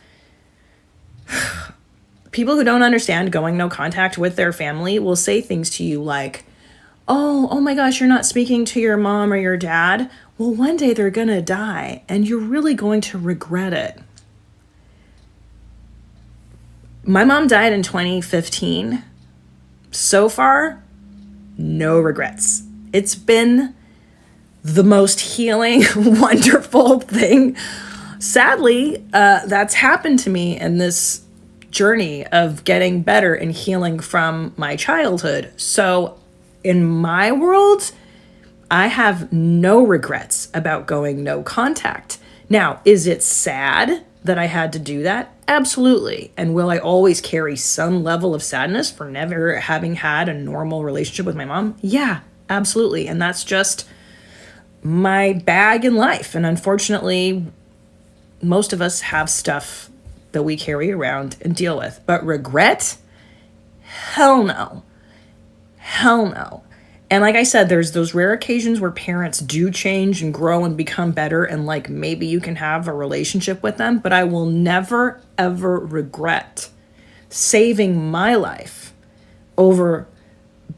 Speaker 16: People who don't understand going no contact with their family will say things to you like, oh my gosh, you're not speaking to your mom or your dad. Well, one day they're gonna die and you're really going to regret it. My mom died in 2015. So far, no regrets. It's been the most healing, wonderful thing. Sadly, that's happened to me in this journey of getting better and healing from my childhood. So in my world, I have no regrets about going no contact. Now, is it sad that I had to do that? Absolutely. And will I always carry some level of sadness for never having had a normal relationship with my mom? Yeah, absolutely. And that's just my bag in life. And unfortunately, most of us have stuff that we carry around and deal with. But regret? Hell no. Hell no. And like I said, there's those rare occasions where parents do change and grow and become better, and like maybe you can have a relationship with them, but I will never, ever regret saving my life over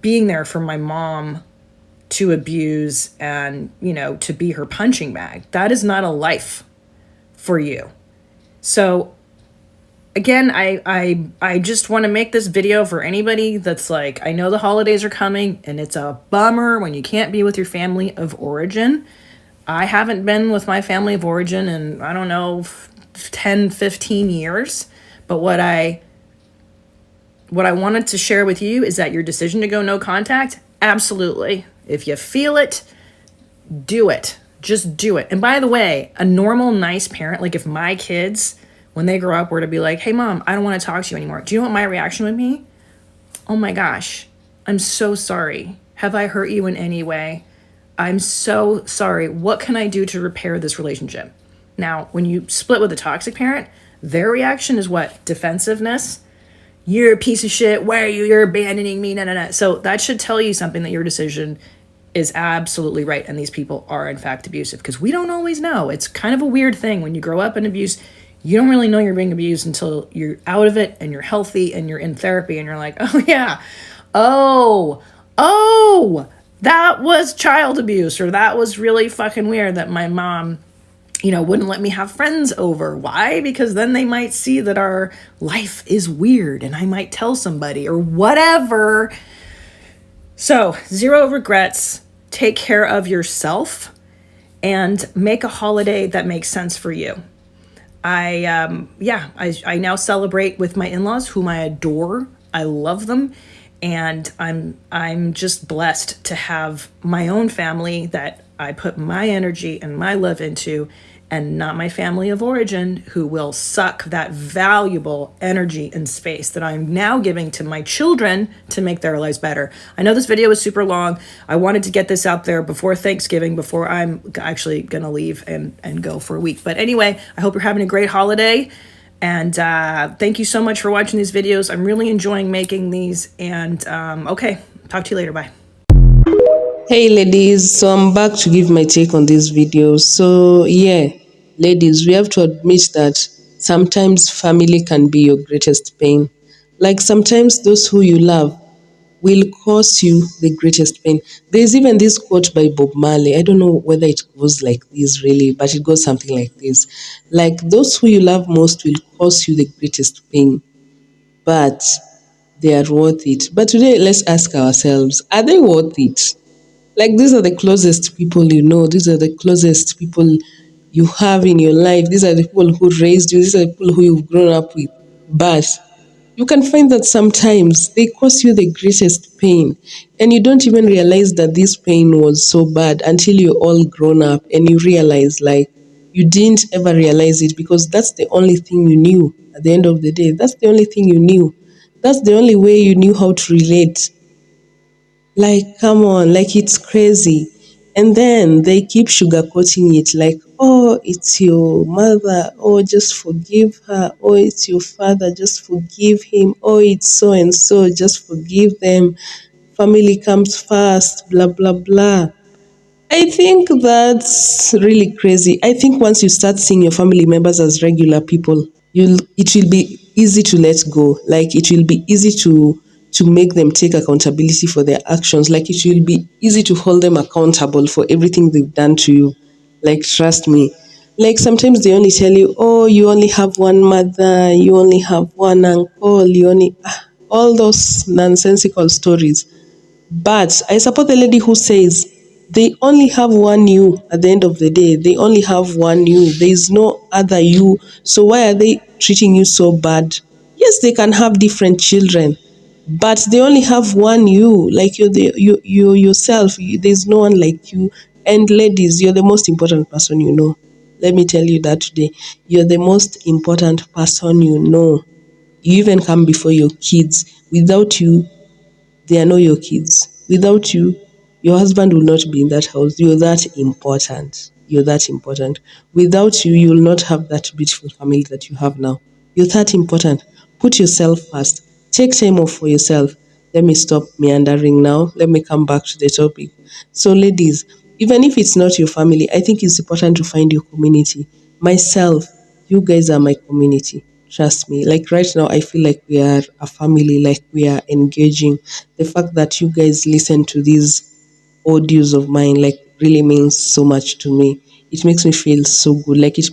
Speaker 16: being there for my mom to abuse and, to be her punching bag. That is not a life for you. So again, I just want to make this video for anybody that's like, I know the holidays are coming and it's a bummer when you can't be with your family of origin. I haven't been with my family of origin in, 10, 15 years. But what I wanted to share with you is that your decision to go no contact, absolutely. If you feel it, do it. Just do it. And by the way, a normal, nice parent, like if my kids, when they grow up, were to be like, hey mom, I don't want to talk to you anymore. Do you know what my reaction would be? Oh my gosh, I'm so sorry. Have I hurt you in any way? I'm so sorry. What can I do to repair this relationship? Now, when you split with a toxic parent, their reaction is what? Defensiveness. You're a piece of shit. Why are you? You're abandoning me. No. So that should tell you something, that your decision is absolutely right. And these people are in fact abusive, because we don't always know. It's kind of a weird thing when you grow up in abuse. You don't really know you're being abused until you're out of it and you're healthy and you're in therapy and you're like, oh yeah, oh, that was child abuse, or that was really fucking weird that my mom, wouldn't let me have friends over. Why? Because then they might see that our life is weird and I might tell somebody or whatever. So 0 regrets. Take care of yourself and make a holiday that makes sense for you. I now celebrate with my in-laws, whom I adore. I love them. And I'm just blessed to have my own family that I put my energy and my love into, and not my family of origin, who will suck that valuable energy and space that I'm now giving to my children to make their lives better. I know this video is super long. I wanted to get this out there before Thanksgiving, before I'm actually going to leave and go for a week. But anyway, I hope you're having a great holiday. And thank you so much for watching these videos. I'm really enjoying making these. And okay, talk to you later. Bye.
Speaker 3: Hey ladies, so I'm back to give my take on this video. So yeah, ladies, we have to admit that sometimes family can be your greatest pain. Like sometimes those who you love will cause you the greatest pain. There's even this quote by Bob Marley. I don't know whether it goes like this really, but it goes something like this. Like, those who you love most will cause you the greatest pain, but they are worth it. But today, let's ask ourselves, are they worth it? Like, these are the closest people you know. These are the closest people you have in your life. These are the people who raised you. These are the people who you've grown up with. But you can find that sometimes they cause you the greatest pain. And you don't even realize that this pain was so bad until you're all grown up and you realize, like, you didn't ever realize it because that's the only thing you knew at the end of the day. That's the only thing you knew. That's the only way you knew how to relate. Like, come on, like, it's crazy. And then they keep sugarcoating it like, oh, it's your mother. Oh, just forgive her. Oh, it's your father. Just forgive him. Oh, it's so and so. Just forgive them. Family comes first, blah, blah, blah. I think that's really crazy. I think once you start seeing your family members as regular people, it will be easy to let go. Like, it will be easy to make them take accountability for their actions. Like, it will be easy to hold them accountable for everything they've done to you. Like, trust me. Like, sometimes they only tell you, oh, you only have one mother, you only have one uncle, you only all those nonsensical stories. But I support the lady who says they only have one you at the end of the day. They only have one you. There is no other you. So why are they treating you so bad? Yes, they can have different children, but they only have one you. Like, you yourself. There's no one like you. And ladies, you're the most important person you know. Let me tell you that today. You're the most important person you know. You even come before your kids. Without you, they are not your kids. Without you, your husband will not be in that house. You're that important. You're that important. Without you, you will not have that beautiful family that you have now. You're that important. Put yourself first. Take time off for yourself. Let me stop meandering now. Let me come back to the topic. So, ladies, even if it's not your family, I think it's important to find your community. Myself, you guys are my community. Trust me. Like, right now, I feel like we are a family, like we are engaging. The fact that you guys listen to these audios of mine, like, really means so much to me. It makes me feel so good. Like, it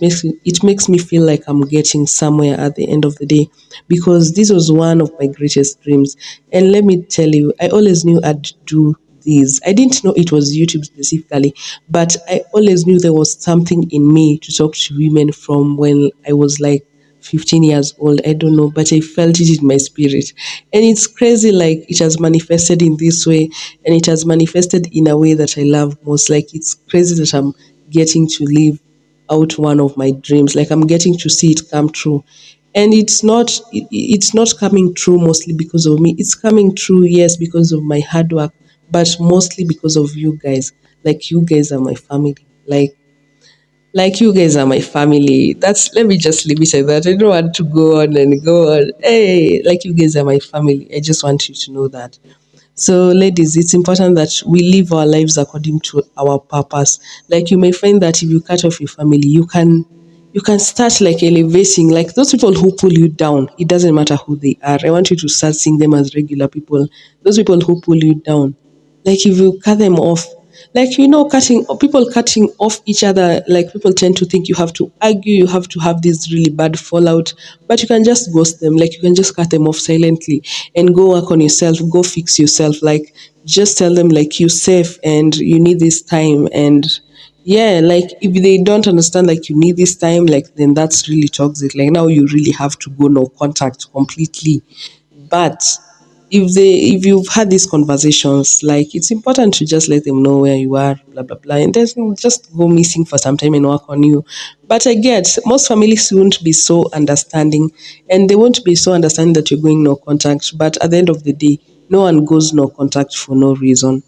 Speaker 3: makes me feel like I'm getting somewhere at the end of the day, because this was one of my greatest dreams. And let me tell you, I always knew I'd do this. I didn't know it was YouTube specifically, but I always knew there was something in me to talk to women from when I was like 15 years old. I don't know, but I felt it in my spirit. And it's crazy, like, it has manifested in this way, and it has manifested in a way that I love most. Like, it's crazy that I'm getting to live out one of my dreams. Like, I'm getting to see it come true. And it's not coming true mostly because of me. It's coming true, yes, because of my hard work, but mostly because of you guys. Like, you guys are my family. Like, you guys are my family. That's Let me just leave it at that. I don't want to go on and go on. Hey, like, you guys are my family. I just want you to know that. So, ladies, it's important that we live our lives according to our purpose. Like, you may find that if you cut off your family, you can start, like, elevating. Like, those people who pull you down, it doesn't matter who they are. I want you to start seeing them as regular people. Those people who pull you down, like, if you cut them off, like, cutting off each other, like, people tend to think you have to argue, you have to have this really bad fallout, but you can just ghost them. Like, you can just cut them off silently and go work on yourself, go fix yourself. Like, just tell them, like, you're safe and you need this time. And yeah, like, if they don't understand, like, you need this time, like, then that's really toxic. Like, now you really have to go no contact completely. But if you've had these conversations, like, it's important to just let them know where you are, blah blah blah, and then just go missing for some time and work on you. But I get most families won't be so understanding, and they won't be so understanding that you're going no contact. But at the end of the day, no one goes no contact for no reason.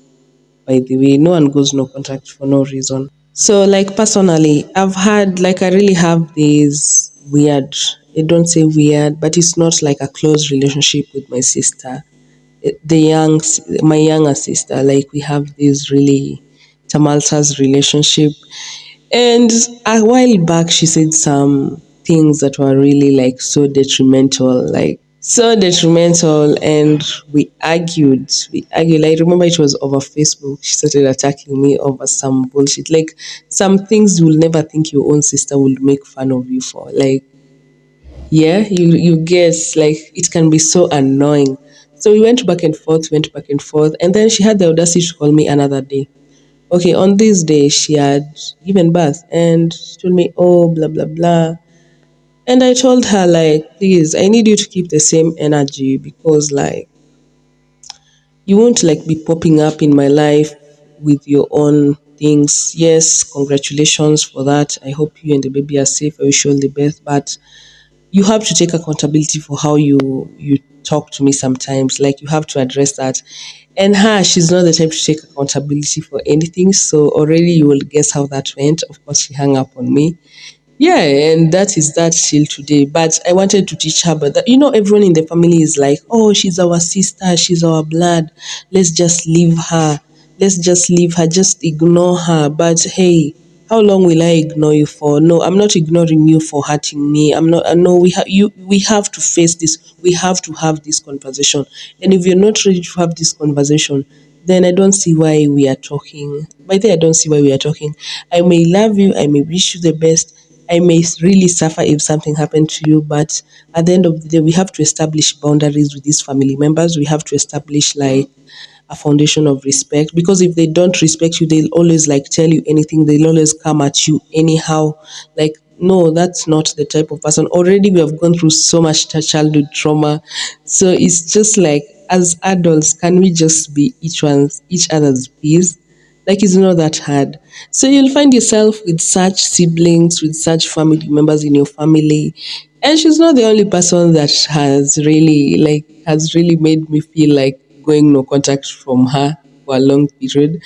Speaker 3: By the way, no one goes no contact for no reason. So, like, personally, I really have this weird, I don't say weird, but it's not like a close relationship with my sister. My younger sister, like, we have this really tumultuous relationship. And a while back, she said some things that were really, like, so detrimental. Like, So detrimental, and we argued. Like, remember, it was over Facebook. She started attacking me over some bullshit, like some things you will never think your own sister will make fun of you for. Like, yeah, you guess, like, it can be so annoying. So we went back and forth, and then she had the audacity to call me another day. Okay, on this day she had given birth, and she told me, oh, blah blah blah. And I told her, like, please, I need you to keep the same energy, because, like, you won't, like, be popping up in my life with your own things. Yes, congratulations for that. I hope you and the baby are safe. I wish you all the best. But you have to take accountability for how you talk to me sometimes. Like, you have to address that. And her, she's not the type to take accountability for anything. So already you will guess how that went. Of course, she hung up on me. Yeah, and that is that till today. But I wanted to teach her, but that, everyone in the family is like, oh, she's our sister, she's our blood. Let's just leave her. Let's just leave her. Just ignore her. But hey, how long will I ignore you for? No, I'm not ignoring you for hurting me. I'm not. No, we have to face this. We have to have this conversation. And if you're not ready to have this conversation, then I don't see why we are talking. By the way, I don't see why we are talking. I may love you. I may wish you the best. I may really suffer if something happened to you, but at the end of the day, we have to establish boundaries with these family members. We have to establish, like, a foundation of respect, because if they don't respect you, they'll always, like, tell you anything. They'll always come at you anyhow. Like, no, that's not the type of person. Already we have gone through so much childhood trauma. So it's just like, as adults, can we just be each other's peace? Like, it's not that hard. So you'll find yourself with such siblings, with such family members in your family. And she's not the only person that has really made me feel like going no contact from her for a long period.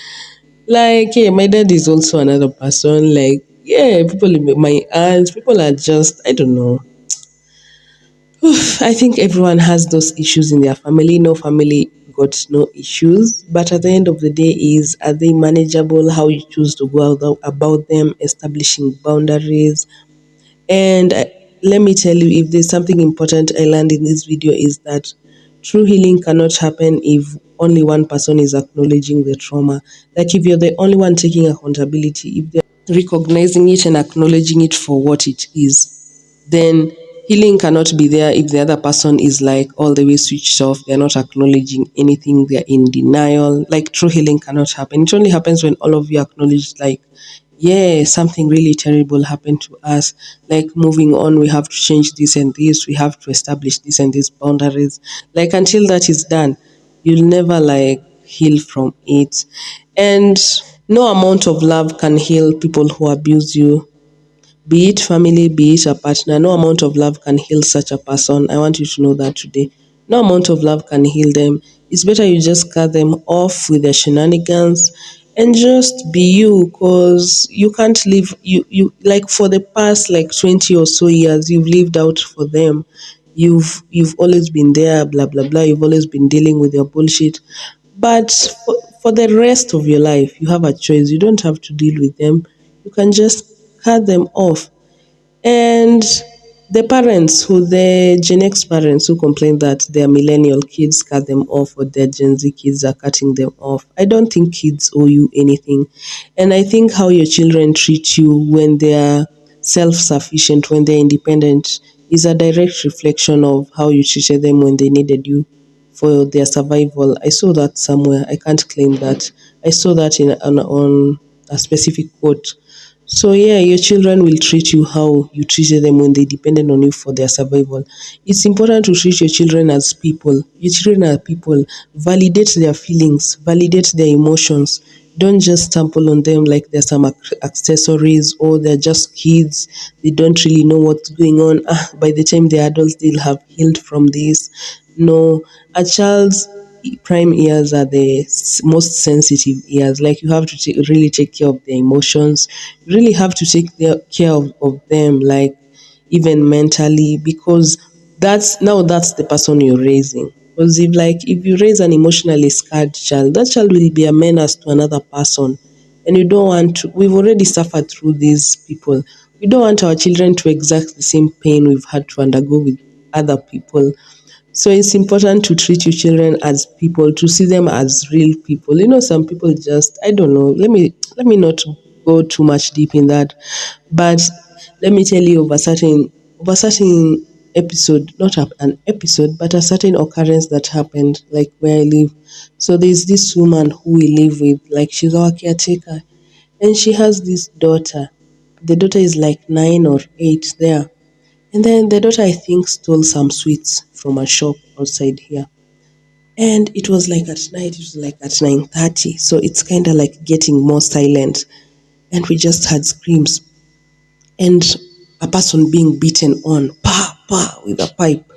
Speaker 3: Like, yeah, my dad is also another person. Like, yeah, my aunts, people are just, I don't know. I think everyone has those issues in their family. No family got no issues. But at the end of the day, are they manageable? How you choose to go about them, establishing boundaries. And let me tell you, if there's something important I learned in this video, is that true healing cannot happen if only one person is acknowledging the trauma. Like, if you're the only one taking accountability, if they're recognizing it and acknowledging it for what it is, then healing cannot be there if the other person is, like, all the way switched off. They're not acknowledging anything. They're in denial. Like, true healing cannot happen. It only happens when all of you acknowledge, like, yeah, something really terrible happened to us. Like, moving on, we have to change this and this. We have to establish this and these boundaries. Like, until that is done, you'll never, like, heal from it. And no amount of love can heal people who abuse you, be it family, be it a partner. No amount of love can heal such a person. I want you to know that today. No amount of love can heal them. It's better you just cut them off with their shenanigans and just be you, because you can't live, you like, for the past, like, 20 or so years, you've lived out for them. You've always been there, blah blah blah. You've always been dealing with your bullshit. But for the rest of your life, you have a choice. You don't have to deal with them. You can just cut them off. And the Gen X parents who complain that their millennial kids cut them off, or their Gen Z kids are cutting them off, I don't think kids owe you anything. And I think how your children treat you when they're self sufficient, when they're independent, is a direct reflection of how you treated them when they needed you for their survival. I saw that somewhere. I can't claim that. I saw that on a specific quote. So yeah, your children will treat you how you treated them when they depended on you for their survival. It's important to treat your children as people. Your children are people. Validate their feelings, validate their emotions. Don't just stample on them like they're some accessories, or they're just kids. They don't really know what's going on. By the time they're adults, they'll have healed from this. No, a child's prime years are the most sensitive years. Like, you have to really take care of their emotions. You really have to take care of them, like, even mentally, because that's the person you're raising. Because if you raise an emotionally scarred child, that child will be a menace to another person. And you don't want to, we've already suffered through these people. We don't want our children to exact the same pain we've had to undergo with other people. So it's important to treat your children as people, to see them as real people. Some people just, I don't know, let me not go too much deep in that. But let me tell you, over certain episode, not an episode, but a certain occurrence that happened, like where I live. So there's this woman who we live with, like she's our caretaker, and she has this daughter. The daughter is like 9 or 8 there. And then the daughter, I think, stole some sweets from a shop outside here. And it was like at night, it was like at 9:30. So it's kind of like getting more silent. And we just had screams and a person being beaten on, pa, pa, with a pipe.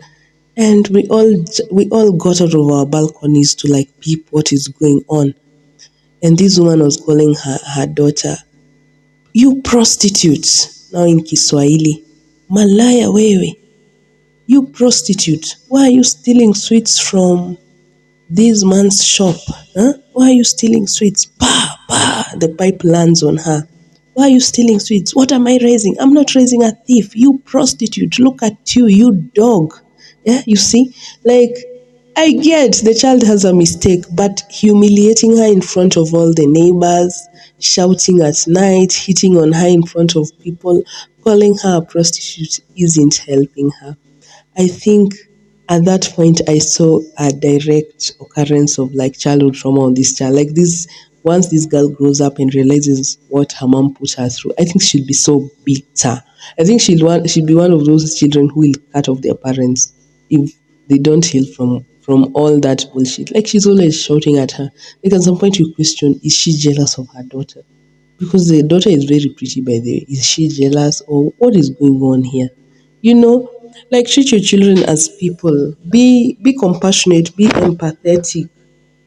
Speaker 3: And we all got out of our balconies to like peep what is going on. And this woman was calling her daughter, "You prostitute," now in Kiswahili, "Malaya wewe, you prostitute, why are you stealing sweets from this man's shop? Huh? Why are you stealing sweets?" Pa, pa, the pipe lands on her. "Why are you stealing sweets? What am I raising? I'm not raising a thief. You prostitute. Look at you, you dog." Yeah, you see? Like, I get the child has a mistake, but humiliating her in front of all the neighbors, shouting at night, hitting on her in front of people, calling her a prostitute isn't helping her. I think at that point I saw a direct occurrence of like childhood trauma on this child. Like this, once this girl grows up and realizes what her mom put her through, I think she'll be so bitter. I think she'll be one of those children who will cut off their parents if they don't heal from all that bullshit. Like she's always shouting at her. Like at some point you question, is she jealous of her daughter? Because the daughter is very pretty, by the way. Is she jealous or what is going on here? You know, like treat your children as people. Be compassionate, be empathetic.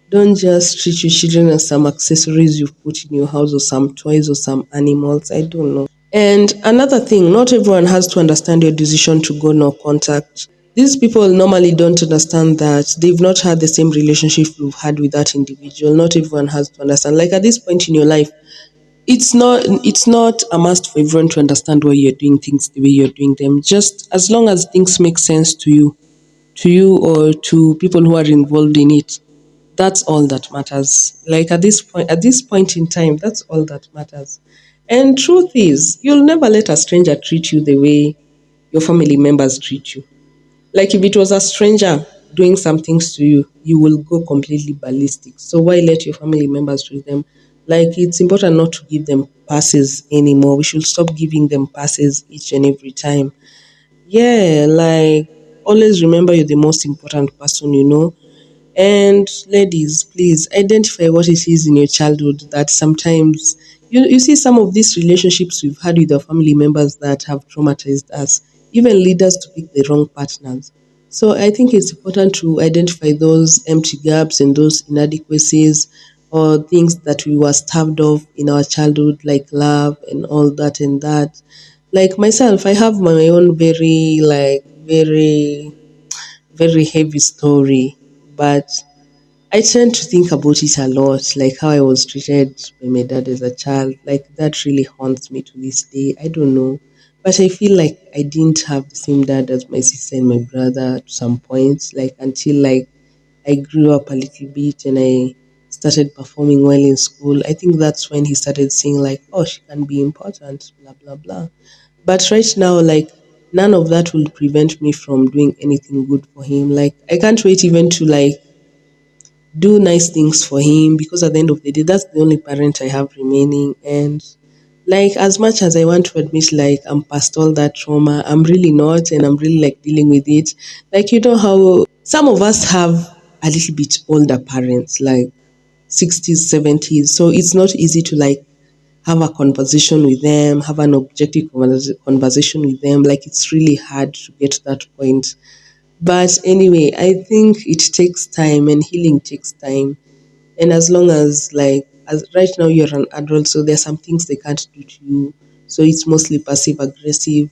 Speaker 3: Don't just treat your children as some accessories you've put in your house or some toys or some animals. I don't know. And another thing, not everyone has to understand your decision to go no contact. These people normally don't understand that they've not had the same relationship you've had with that individual. Not everyone has to understand. Like at this point in your life, it's not a must for everyone to understand why you're doing things the way you're doing them. Just as long as things make sense to you or to people who are involved in it, that's all that matters. Like at this point in time, that's all that matters. And truth is, you'll never let a stranger treat you the way your family members treat you. Like if it was a stranger doing some things to you, you will go completely ballistic. So why let your family members treat them? Like it's important not to give them passes anymore. We should stop giving them passes each and every time. Yeah, like always remember you're the most important person. And ladies, please identify what it is in your childhood that sometimes you see some of these relationships we've had with our family members that have traumatized us, even lead us to pick the wrong partners. So I think it's important to identify those empty gaps and those inadequacies or things that we were starved of in our childhood, like love and all that and that. Like myself, I have my own very heavy story, but I tend to think about it a lot, like how I was treated by my dad as a child. Like that really haunts me to this day. I don't know. But I feel like I didn't have the same dad as my sister and my brother at some point, like until like I grew up a little bit and I started performing well in school. I think that's when he started saying like, oh, she can be important, blah blah blah. But right now, like none of that will prevent me from doing anything good for him. Like I can't wait even to like do nice things for him because at the end of the day, that's the only parent I have remaining. And like as much as I want to admit like I'm past all that trauma, I'm really not, and I'm really like dealing with it. Like you know how some of us have a little bit older parents, like 60s, 70s. So it's not easy to like have a conversation with them, have an objective conversation with them. Like it's really hard to get to that point. But anyway, I think it takes time and healing takes time. And as long as like as right now you're an adult, so there's some things they can't do to you. So it's mostly passive aggressive.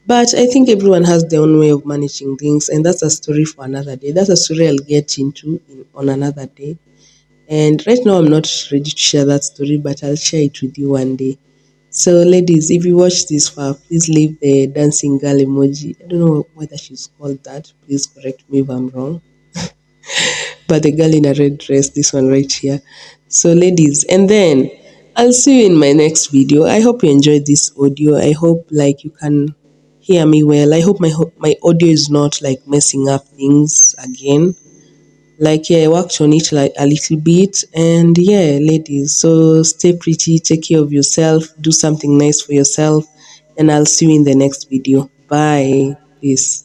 Speaker 3: But I think everyone has their own way of managing things, and that's a story for another day. That's a story I'll get into on another day. And right now I'm not ready to share that story, but I'll share it with you one day. So, ladies, if you watch this far, please leave the dancing girl emoji. I don't know whether she's called that. Please correct me if I'm wrong. But the girl in a red dress, this one right here. So, ladies, and then I'll see you in my next video. I hope you enjoyed this audio. I hope like you can hear me well. I hope my audio is not like messing up things again. Like, yeah, I worked on it like a little bit. And yeah, ladies, so stay pretty, take care of yourself, do something nice for yourself, and I'll see you in the next video. Bye. Peace.